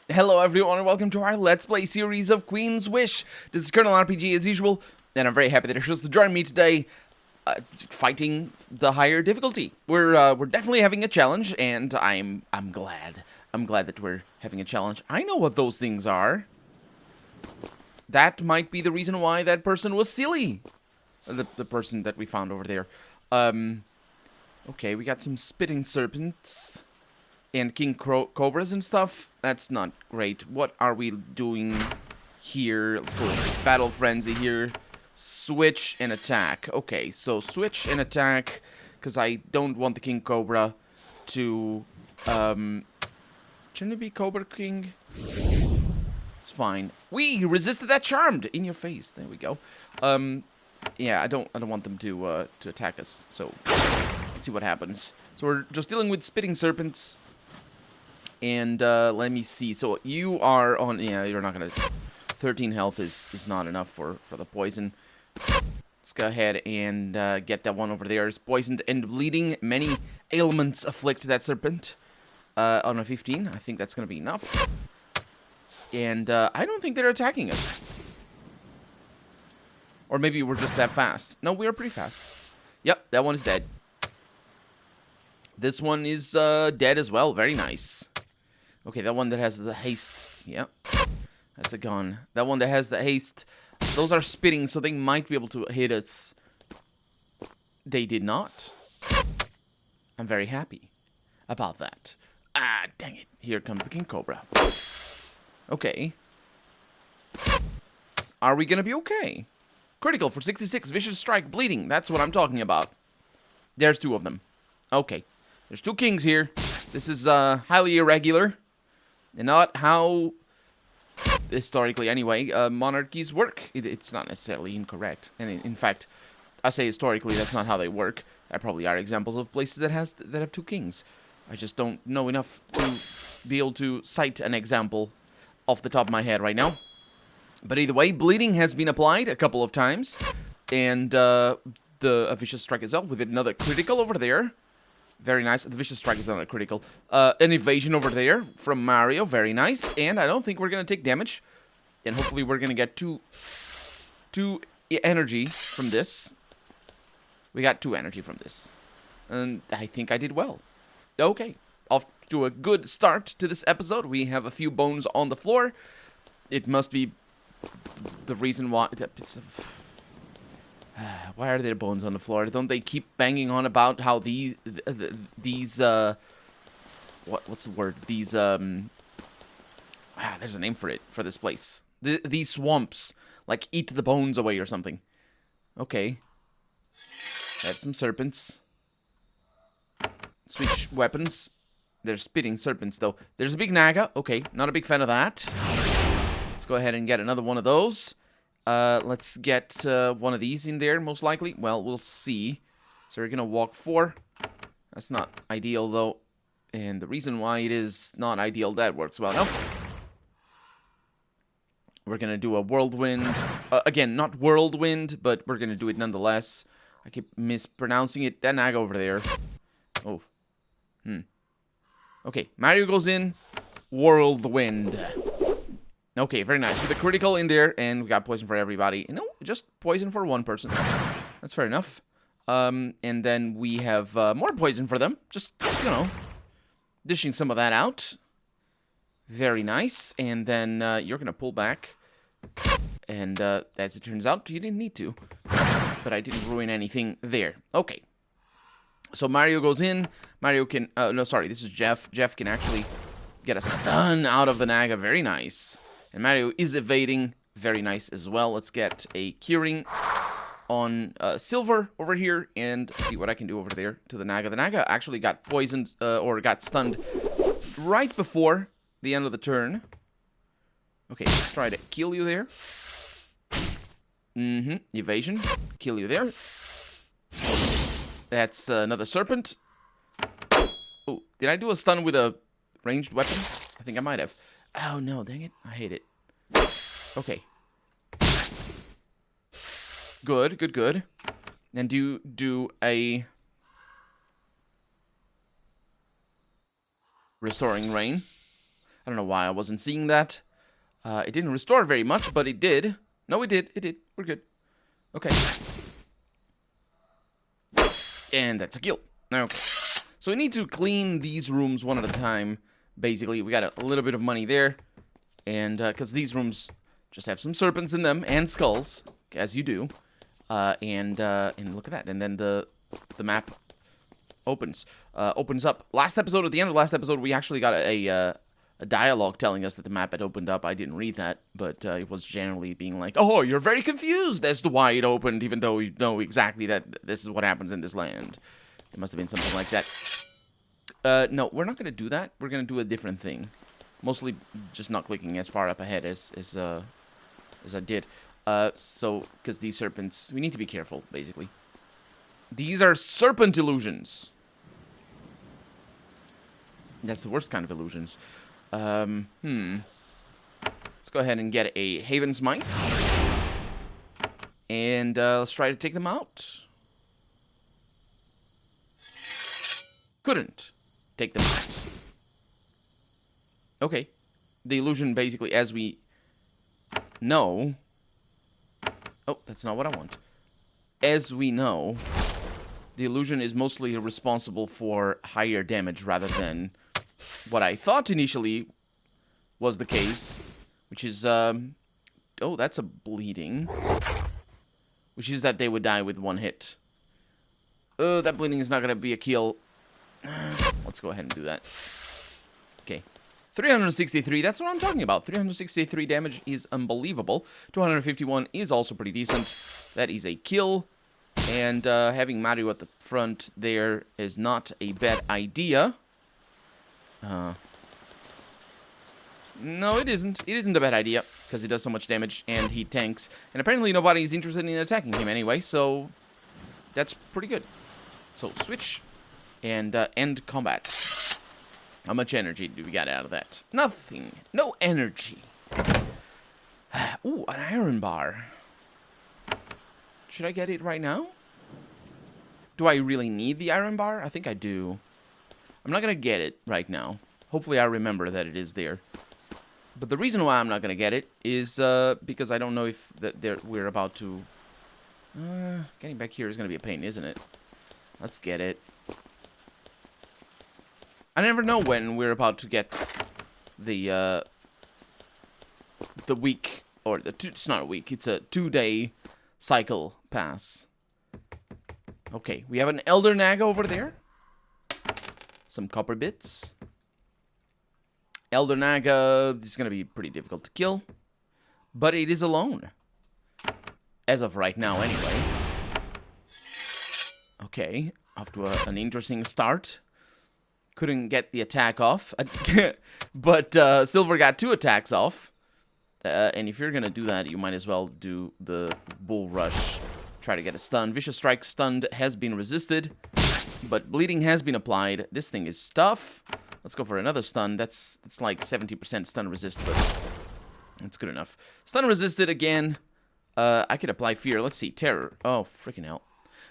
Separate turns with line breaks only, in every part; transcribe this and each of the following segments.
Hello everyone and welcome to our Let's Play series of Queen's Wish. This is Colonel RPG as usual, and I'm very happy that you're supposed to join me today, fighting the higher difficulty. We're definitely having a challenge, and I'm glad. I'm glad that we're having a challenge. I know what those things are. That might be the reason why that person was silly. The person that we found over there. Okay, we got some spitting serpents. And king cobras and stuff. That's not great. What are we doing here? Let's go battle frenzy here. Switch and attack. Okay, so switch and attack, because I don't want the king cobra to shouldn't it be Cobra King? It's fine. We resisted that charmed in your face. There we go. Yeah, I don't want them to attack us. So let's see what happens. So we're just dealing with spitting serpents. And let me see. So you are on. Yeah, you're not gonna. 13 health is not enough for the poison. Let's go ahead and get that one over there. It's poisoned and bleeding. Many ailments afflict that serpent. On a 15, I think that's gonna be enough. And I don't think they're attacking us. Or maybe we're just that fast. No, we are pretty fast. Yep, that one is dead. This one is dead as well. Very nice. Okay, that one that has the haste. Yep. That's a gun. That one that has the haste. Those are spitting, so they might be able to hit us. They did not. I'm very happy about that. Ah, dang it. Here comes the king cobra. Okay. Are we gonna be okay? Critical for 66. Vicious strike. Bleeding. That's what I'm talking about. There's two of them. Okay. There's two kings here. This is highly irregular. And not how, historically anyway, monarchies work. It's not necessarily incorrect. And in fact, I say historically, that's not how they work. There probably are examples of places that have two kings. I just don't know enough to be able to cite an example off the top of my head right now. But either way, bleeding has been applied a couple of times. And a vicious strike is up with another critical over there. Very nice. The vicious strike is not a critical. An evasion over there from Mario. Very nice. And I don't think we're going to take damage. And hopefully we're going to get two energy from this. We got 2 energy from this. And I think I did well. Okay. Off to a good start to this episode. We have a few bones on the floor. It must be the reason why... Why are there bones on the floor? Don't they keep banging on about how these what's the word? These there's a name for it, for this place. These swamps, like, eat the bones away or something. Okay. That's some serpents. Switch weapons. They're spitting serpents, though. There's a big naga. Okay, not a big fan of that. Let's go ahead and get another one of those. Let's get one of these in there, most likely. Well, we'll see. So we're gonna walk 4. That's not ideal, though. And the reason why it is not ideal, that works well enough. We're gonna do a whirlwind. Again, not whirlwind, but we're gonna do it nonetheless. I keep mispronouncing it. That naga over there. Oh. Okay, Mario goes in. Whirlwind. Okay, very nice. With a critical in there, and we got poison for everybody. No, just poison for one person. That's fair enough. And then we have more poison for them. Just, you know, dishing some of that out. Very nice. And then you're going to pull back. And as it turns out, you didn't need to. But I didn't ruin anything there. Okay. So Mario goes in. Mario can... no, sorry, this is Jeff. Jeff can actually get a stun out of the naga. Very nice. And Mario is evading. Very nice as well. Let's get a curing on Silver over here and see what I can do over there to the naga. The naga actually got poisoned or got stunned right before the end of the turn. Okay, let's try to kill you there. Evasion. Kill you there. That's another serpent. Oh, did I do a stun with a ranged weapon? I think I might have. Oh, no, dang it. I hate it. Okay. Good, good, good. And do a... Restoring Rain. I don't know why I wasn't seeing that. It didn't restore very much, but it did. No, it did. It did. We're good. Okay. And that's a kill. Okay. So we need to clean these rooms one at a time. Basically, we got a little bit of money there. And, because these rooms just have some serpents in them and skulls, as you do. And look at that. And then the map opens up. Last episode, at the end of the last episode, we actually got a dialogue telling us that the map had opened up. I didn't read that, but it was generally being like, oh, you're very confused as to why it opened, even though you know exactly that this is what happens in this land. It must have been something like that. No, we're not going to do that. We're going to do a different thing. Mostly just not clicking as far up ahead as I did. So, because these serpents, we need to be careful, basically. These are serpent illusions. That's the worst kind of illusions. Let's go ahead and get a Haven's Might. And let's try to take them out. Couldn't take them out. Okay. The illusion, basically, as we know... Oh, that's not what I want. As we know, the illusion is mostly responsible for higher damage rather than what I thought initially was the case, which is, oh, that's a bleeding. Which is that they would die with one hit. Oh, that bleeding is not going to be a kill. Let's go ahead and do that. Okay. 363, that's what I'm talking about. 363 damage is unbelievable. 251 is also pretty decent. That is a kill. And having Mario at the front there is not a bad idea. No, it isn't. It isn't a bad idea, because he does so much damage, and he tanks. And apparently nobody's interested in attacking him anyway, so that's pretty good. So, switch, and end combat. How much energy do we get out of that? Nothing. No energy. Ooh, an iron bar. Should I get it right now? Do I really need the iron bar? I think I do. I'm not going to get it right now. Hopefully I remember that it is there. But the reason why I'm not going to get it is because I don't know if we're about to... getting back here is going to be a pain, isn't it? Let's get it. I never know when we're about to get the week, or it's not a week, it's a 2-day cycle pass. Okay, we have an Elder Nag over there. Some copper bits. Elder Naga is going to be pretty difficult to kill, but it is alone. As of right now, anyway. Okay, off to an interesting start. Couldn't get the attack off, but Silver got 2 attacks off. And if you're going to do that, you might as well do the Bull Rush. Try to get a stun. Vicious Strike stunned has been resisted, but bleeding has been applied. This thing is tough. Let's go for another stun. That's like 70% stun resist, but that's good enough. Stun resisted again. I could apply fear. Let's see. Terror. Oh, freaking hell.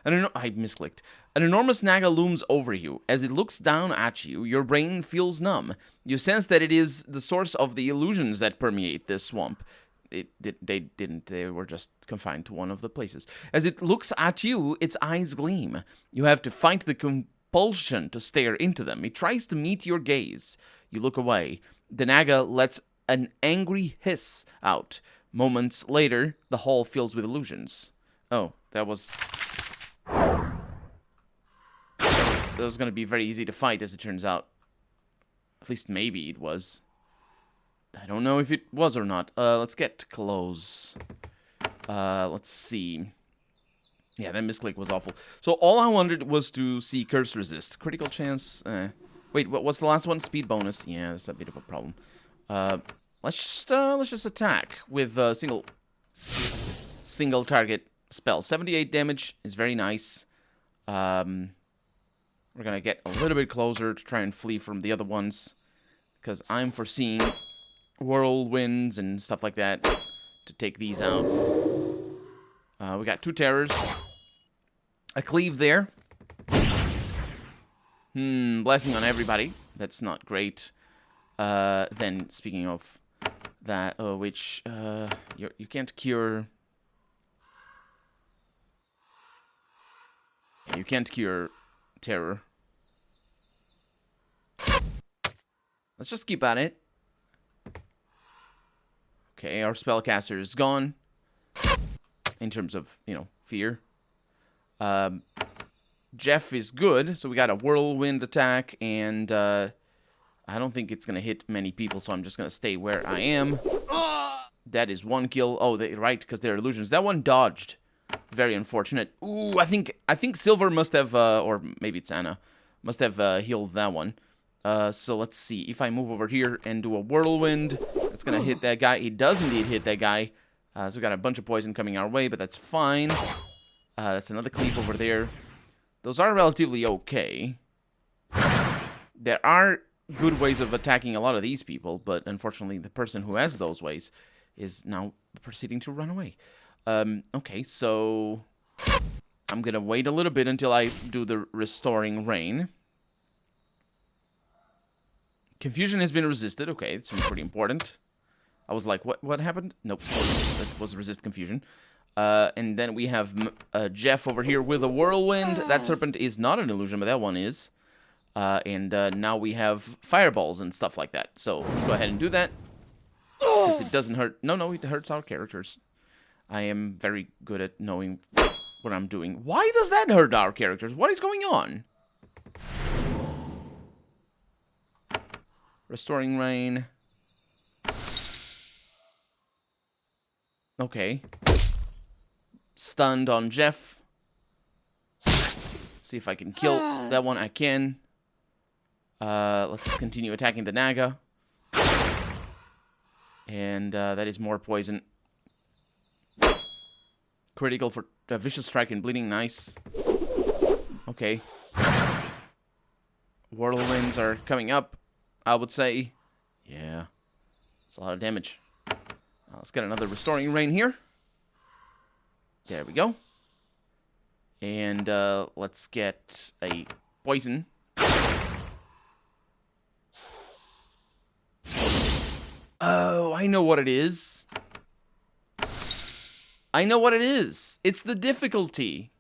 I misclicked. An enormous Naga looms over you. As it looks down at you, your brain feels numb. You sense that it is the source of the illusions that permeate this swamp. They didn't. They were just confined to one of the places. As it looks at you, its eyes gleam. You have to fight the compulsion to stare into them. It tries to meet your gaze. You look away. The Naga lets an angry hiss out. Moments later, the hall fills with illusions. Oh, that was going to be very easy to fight, as it turns out. At least maybe it was. I don't know if it was or not. Let's get close. Let's see. Yeah, that misclick was awful. So all I wanted was to see Curse Resist. Critical chance. Wait, what was the last one? Speed bonus. Yeah, that's a bit of a problem. Let's just attack with a single target spell. 78 damage is very nice. We're gonna get a little bit closer to try and flee from the other ones, because I'm foreseeing whirlwinds and stuff like that to take these out. We got 2 terrors. A cleave there. Blessing on everybody. That's not great. Then, speaking of that, which, you can't cure... Yeah, you can't cure terror. Let's just keep at it. Okay, our spellcaster is gone. In terms of, you know, fear. Jeff is good, so we got a whirlwind attack, and I don't think it's gonna hit many people, so I'm just gonna stay where I am. That is one kill. Oh, right, because they're illusions. That one dodged. Very unfortunate. Ooh, I think Silver must have, or maybe it's Anna, must have healed that one. So let's see. If I move over here and do a whirlwind, it's gonna hit that guy. He does indeed hit that guy. So we got a bunch of poison coming our way, but that's fine. That's another cleave over there. Those are relatively okay. There are good ways of attacking a lot of these people, but unfortunately the person who has those ways is now proceeding to run away. Okay, so I'm gonna wait a little bit until I do the Restoring Rain. Confusion has been resisted. Okay, it's pretty important. I was like, what happened? Nope, that was resist confusion. And then we have Jeff over here with a whirlwind. That serpent is not an illusion, but that one is. And now we have fireballs and stuff like that. So let's go ahead and do that. Because it doesn't hurt. No, it hurts our characters. I am very good at knowing what I'm doing. Why does that hurt our characters? What is going on? Restoring Rain. Okay. Stunned on Jeff. See if I can kill that one. I can. Let's continue attacking the Naga. And that is more poison. Critical for Vicious Strike and Bleeding. Nice. Okay. Whirlwinds are coming up, I would say. Yeah. It's a lot of damage. Let's get another Restoring Rain here. There we go. And let's get a poison. Oh, I know what it is. I know what it is. It's the difficulty.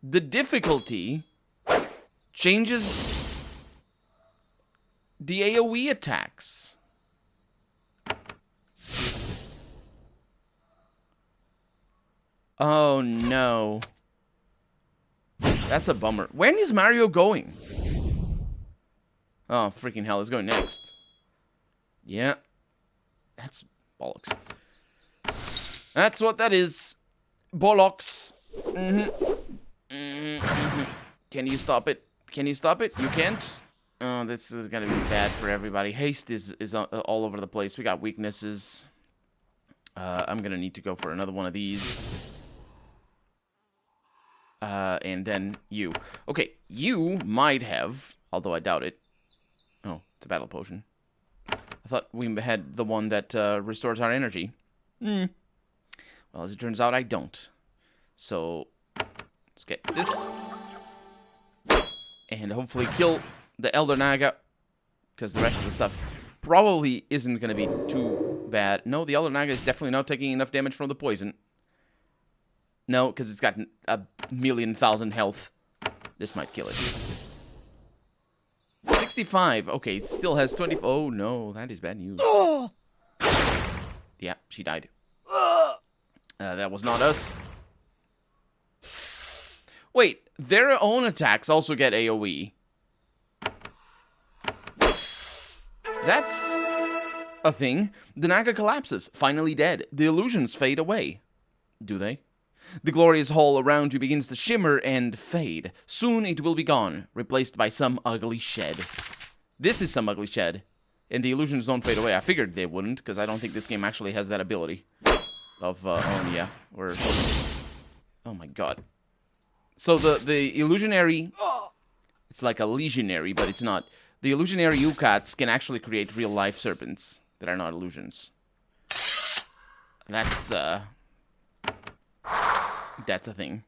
The difficulty changes the AoE attacks. Oh, no. That's a bummer. When is Mario going? Oh, freaking hell. He's going next. Yeah. That's bollocks. That's what that is. Bollocks. Can you stop it? Can you stop it? You can't? Oh, this is gonna be bad for everybody. Haste is all over the place. We got weaknesses. I'm gonna need to go for another one of these. And then you. Okay, you might have, although I doubt it. Oh, it's a battle potion. I thought we had the one that restores our energy. Well, as it turns out, I don't. So, let's get this. And hopefully kill the Elder Naga. Because the rest of the stuff probably isn't going to be too bad. No, the Elder Naga is definitely not taking enough damage from the poison. No, because it's got a million thousand health. This might kill it. 65. Okay, it still has 20. Oh, no, that is bad news. Yeah, she died. That was not us. Wait, their own attacks also get AoE. That's a thing. The Naga collapses, finally dead. The illusions fade away. Do they? The glorious hall around you begins to shimmer and fade. Soon it will be gone, replaced by some ugly shed. This is some ugly shed. And the illusions don't fade away. I figured they wouldn't, because I don't think this game actually has that ability. Of, oh yeah, or... Oh my god. So the illusionary... It's like a legionary, but it's not. The illusionary Ukats can actually create real-life serpents that are not illusions. That's a thing.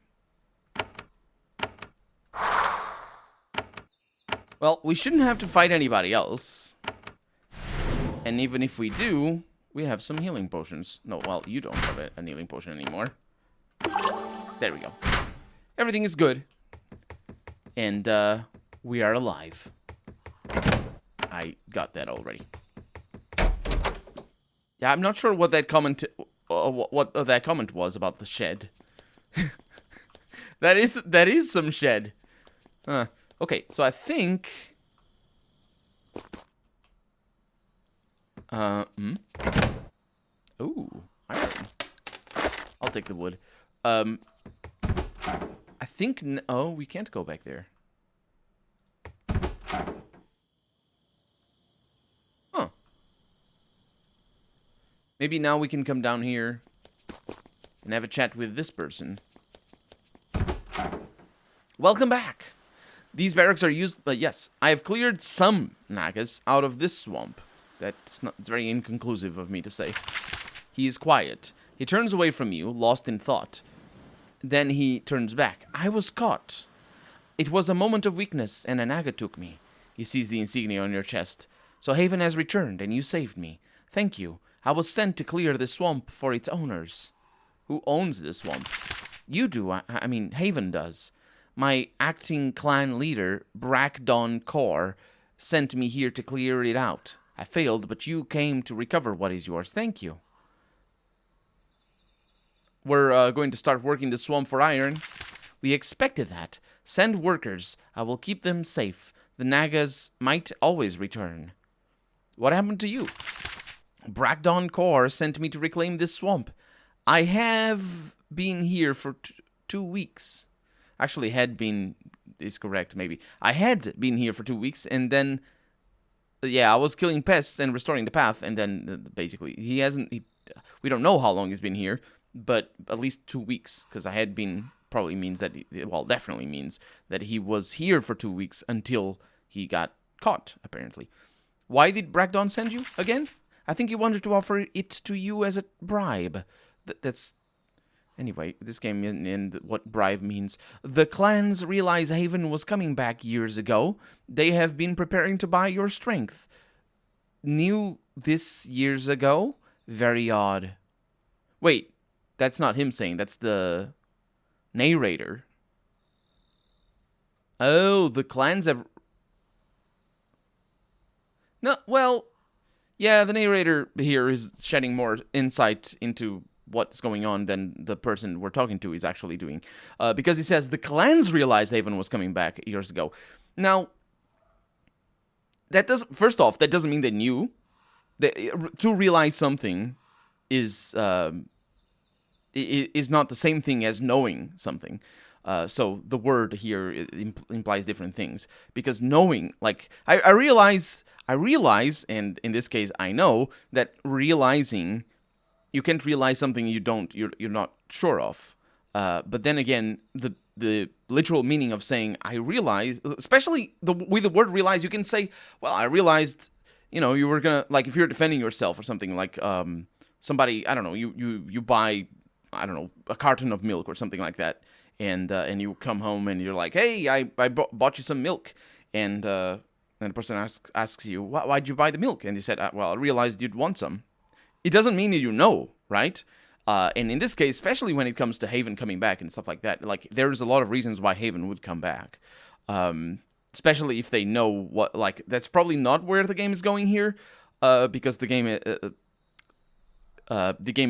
Well, we shouldn't have to fight anybody else. And even if we do, we have some healing potions. No, well, you don't have a healing potion anymore. There we go. Everything is good. And, we are alive. I got that already. Yeah, I'm not sure what that comment... what that comment was about the shed. That is some shed. Okay, so I think... Ooh, iron. I'll take the wood. I think... Oh, we can't go back there. Huh. Maybe now we can come down here and have a chat with this person. Welcome back. These barracks are used... But yes, I have cleared some Nagas out of this swamp. It's very inconclusive of me to say. He is quiet. He turns away from you, lost in thought. Then he turns back. I was caught. It was a moment of weakness, and a Naga took me. He sees the insignia on your chest. So Haven has returned, and you saved me. Thank you. I was sent to clear the swamp for its owners. Who owns this swamp? You do. I mean, Haven does. My acting clan leader, Conqueror, sent me here to clear it out. I failed, but you came to recover what is yours. Thank you. We're going to start working the swamp for iron. We expected that. Send workers. I will keep them safe. The Nagas might always return. What happened to you? Conqueror sent me to reclaim this swamp. I have been here for 2 weeks. Actually, had been is correct, maybe. I had been here for 2 weeks, and then... Yeah, I was killing pests and restoring the path, and then, basically, we don't know how long he's been here, but at least 2 weeks, because I had been probably means that... Well, definitely means that he was here for 2 weeks until he got caught, apparently. Why did Bragdon send you again? I think he wanted to offer it to you as a bribe. That's... Anyway, this game and what bribe means. The clans realized Haven was coming back years ago. They have been preparing to buy your strength. Knew this years ago? Very odd. Wait, that's not him saying. That's the narrator. Oh, the clans have... No, well... Yeah, the narrator here is shedding more insight into what's going on than the person we're talking to is actually doing. Because he says the clans realized Haven was coming back years ago. Now, first off, that doesn't mean they knew. To realize something is not the same thing as knowing something. So the word here implies different things. Because knowing, like, I realize, and in this case I know, that realizing... You can't realize something you're not sure of. But then again, the literal meaning of saying I realize, especially with the word realize, you can say, well, I realized, you were gonna, like, if you're defending yourself or something, like somebody, I don't know, you buy, I don't know, a carton of milk or something like that, and you come home and you're like, hey, I bought you some milk, and the person asks you, why'd you buy the milk? And you said, well, I realized you'd want some. It doesn't mean that you know, right? And in this case, especially when it comes to Haven coming back and stuff like that, like, there's a lot of reasons why Haven would come back. Especially if they know what, like, that's probably not where the game is going here, because the game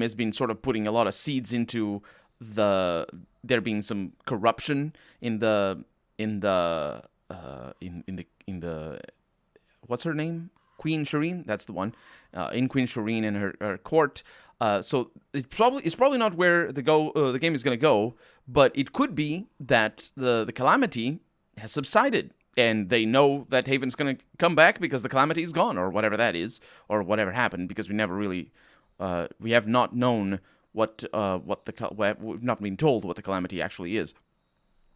has been sort of putting a lot of seeds into there being some corruption in the what's her name? Queen Shireen, that's the one. In Queen Shireen and her court. So it's probably not where the game is going to go, but it could be that the calamity has subsided, and they know that Haven's going to come back because the calamity is gone, or whatever that is, or whatever happened, because we never really, we have not known we've not been told what the calamity actually is.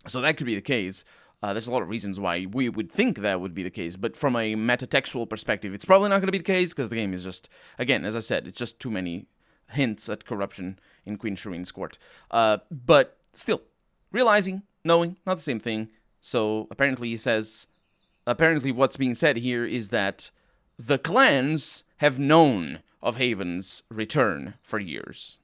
So that could be the case. There's a lot of reasons why we would think that would be the case, but from a metatextual perspective, it's probably not going to be the case, because the game is just, again, as I said, it's just too many hints at corruption in Queen Shireen's court. But still, realizing, knowing, not the same thing. So apparently he says, apparently what's being said here is that the clans have known of Haven's return for years.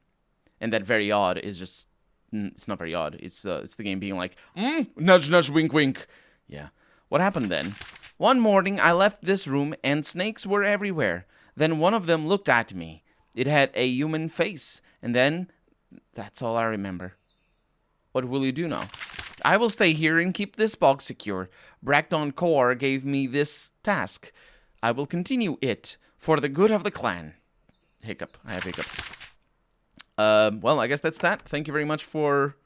And that very odd is just... It's not very odd. It's the game being like, nudge, nudge, wink, wink. Yeah. What happened then? One morning, I left this room, and snakes were everywhere. Then one of them looked at me. It had a human face. And then, that's all I remember. What will you do now? I will stay here and keep this box secure. Conqueror gave me this task. I will continue it for the good of the clan. Hiccup. I have hiccups. Well, I guess that's that. Thank you very much for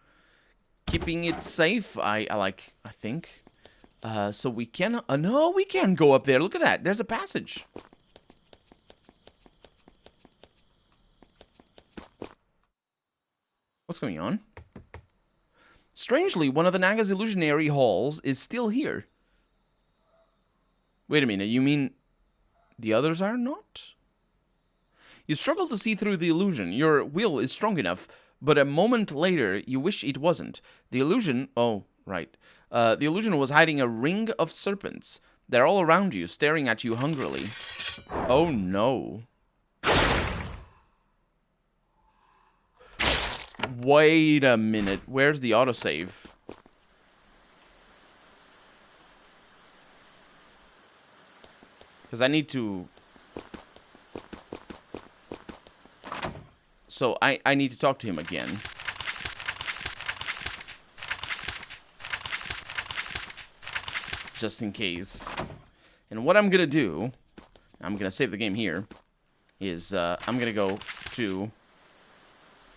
keeping it safe. I think. So we can... no, we can go up there. Look at that. There's a passage. What's going on? Strangely, one of the Naga's illusionary halls is still here. Wait a minute, you mean the others are not? You struggle to see through the illusion. Your will is strong enough, but a moment later, you wish it wasn't. The illusion... oh, right. The illusion was hiding a ring of serpents. They're all around you, staring at you hungrily. Oh, no. Wait a minute. Where's the autosave? Because I need to... So, I need to talk to him again. Just in case. And what I'm going to do... I'm going to save the game here. Is, I'm going to go to...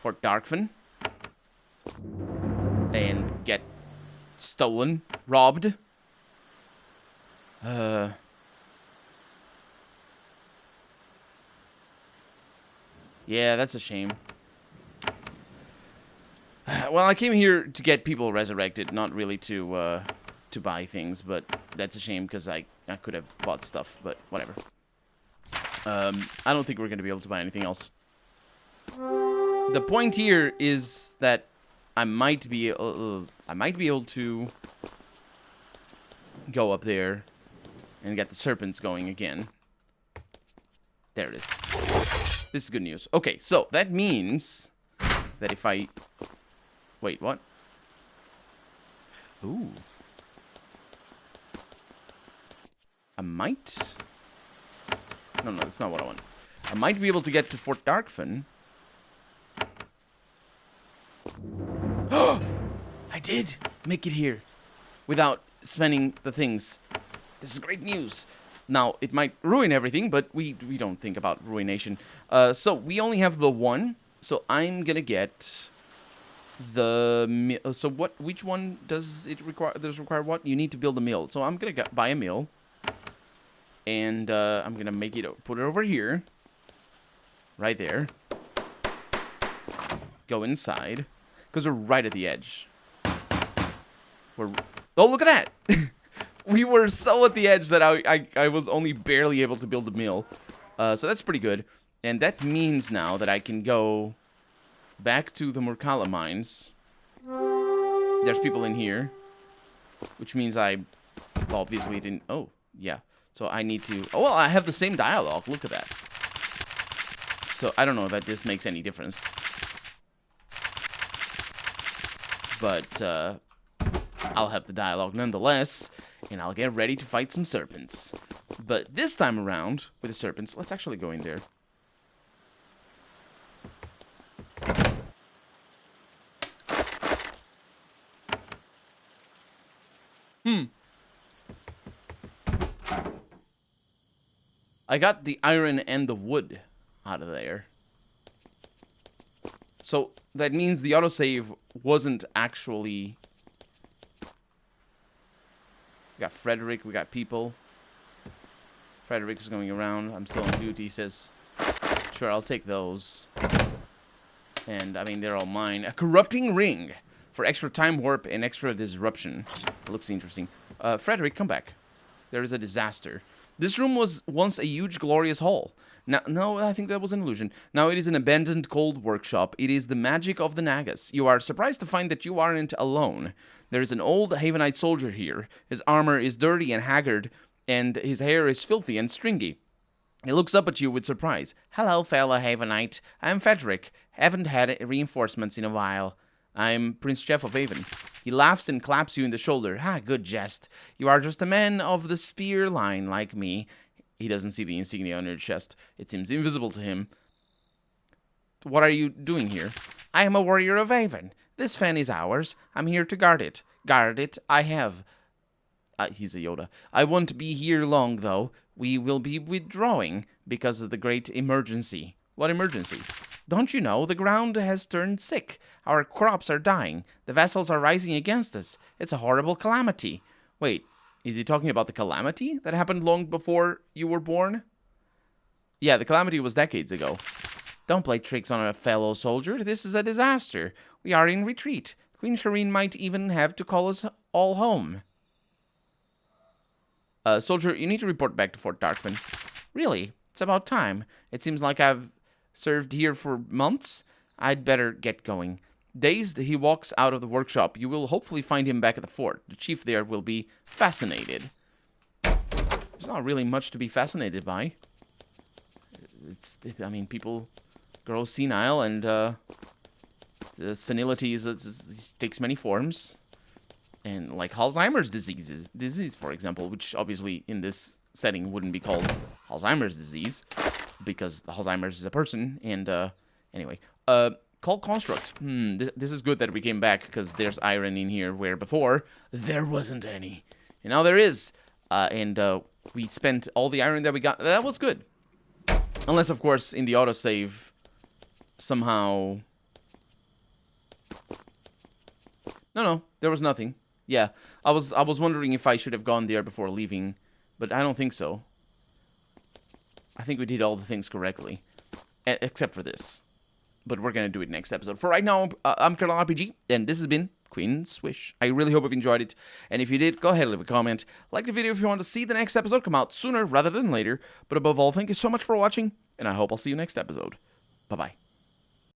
Fort Darkfen. And get... stolen. Robbed. Yeah, that's a shame. Well, I came here to get people resurrected, not really to buy things, but that's a shame because I could have bought stuff, but whatever. I don't think we're going to be able to buy anything else. The point here is that I might be able to go up there and get the serpents going again. There it is. This is good news. Okay, so that means that if I... Wait, what? Ooh. I might... No, that's not what I want. I might be able to get to Fort Darkfen. I did make it here without spending the things. This is great news. Now, it might ruin everything, but we don't think about ruination. So, we only have the one. So, I'm gonna get the... So, which one does it require? Does it require what? You need to build a mill. So, I'm gonna buy a mill. And, I'm gonna make it... Put it over here. Right there. Go inside. Because we're right at the edge. We're... Oh, look at that! We were so at the edge that I was only barely able to build a mill. So that's pretty good. And that means now that I can go back to the Murkala mines. There's people in here. Which means I obviously didn't... Oh, yeah. So I need to... Oh, well, I have the same dialogue. Look at that. So I don't know that this makes any difference. But I'll have the dialogue nonetheless. And I'll get ready to fight some serpents. But this time around, with the serpents, let's actually go in there. I got the iron and the wood out of there. So that means the autosave wasn't actually... We got Frederick, we got people. Frederick's going around. I'm still on duty, he says. Sure, I'll take those. And, I mean, they're all mine. A corrupting ring for extra time warp and extra disruption. It looks interesting. Frederick, come back. There is a disaster. This room was once a huge, glorious hall. Now, no, I think that was an illusion. Now it is an abandoned cold workshop. It is the magic of the Nagas. You are surprised to find that you aren't alone. There is an old Havenite soldier here. His armor is dirty and haggard, and his hair is filthy and stringy. He looks up at you with surprise. Hello, fellow Havenite. I'm Frederick. Haven't had reinforcements in a while. I'm Prince Jeff of Haven. He laughs and claps you in the shoulder. Ha, good jest. You are just a man of the spear line like me. He doesn't see the insignia on your chest. It seems invisible to him. What are you doing here? I am a warrior of Haven. This fen is ours. I'm here to guard it. Guard it, I have. He's a Yoda. I won't be here long, though. We will be withdrawing because of the great emergency. What emergency? Don't you know, the ground has turned sick. Our crops are dying. The vessels are rising against us. It's a horrible calamity. Wait, is he talking about the calamity that happened long before you were born? Yeah, the calamity was decades ago. Don't play tricks on a fellow soldier. This is a disaster. We are in retreat. Queen Shireen might even have to call us all home. Soldier, you need to report back to Fort Darkfin. Really? It's about time. It seems like I've served here for months. I'd better get going. Dazed, he walks out of the workshop. You will hopefully find him back at the fort. The chief there will be fascinated. There's not really much to be fascinated by. I mean, people grow senile, and the senility takes many forms. And like Alzheimer's disease, for example, which obviously in this setting wouldn't be called Alzheimer's disease, because Alzheimer's is a person. And anyway, call construct. This is good that we came back, because there's iron in here where before there wasn't any, and now there is. And we spent all the iron that we got. That was good, unless of course in the autosave somehow. No, there was nothing. Yeah, I was wondering if I should have gone there before leaving, but I don't think so. I think we did all the things correctly, except for this. But we're gonna do it next episode. For right now, I'm Colonel RPG, and this has been Queen's Wish. I really hope you've enjoyed it, and if you did, go ahead and leave a comment. Like the video if you want to see the next episode come out sooner rather than later. But above all, thank you so much for watching, and I hope I'll see you next episode. Bye-bye.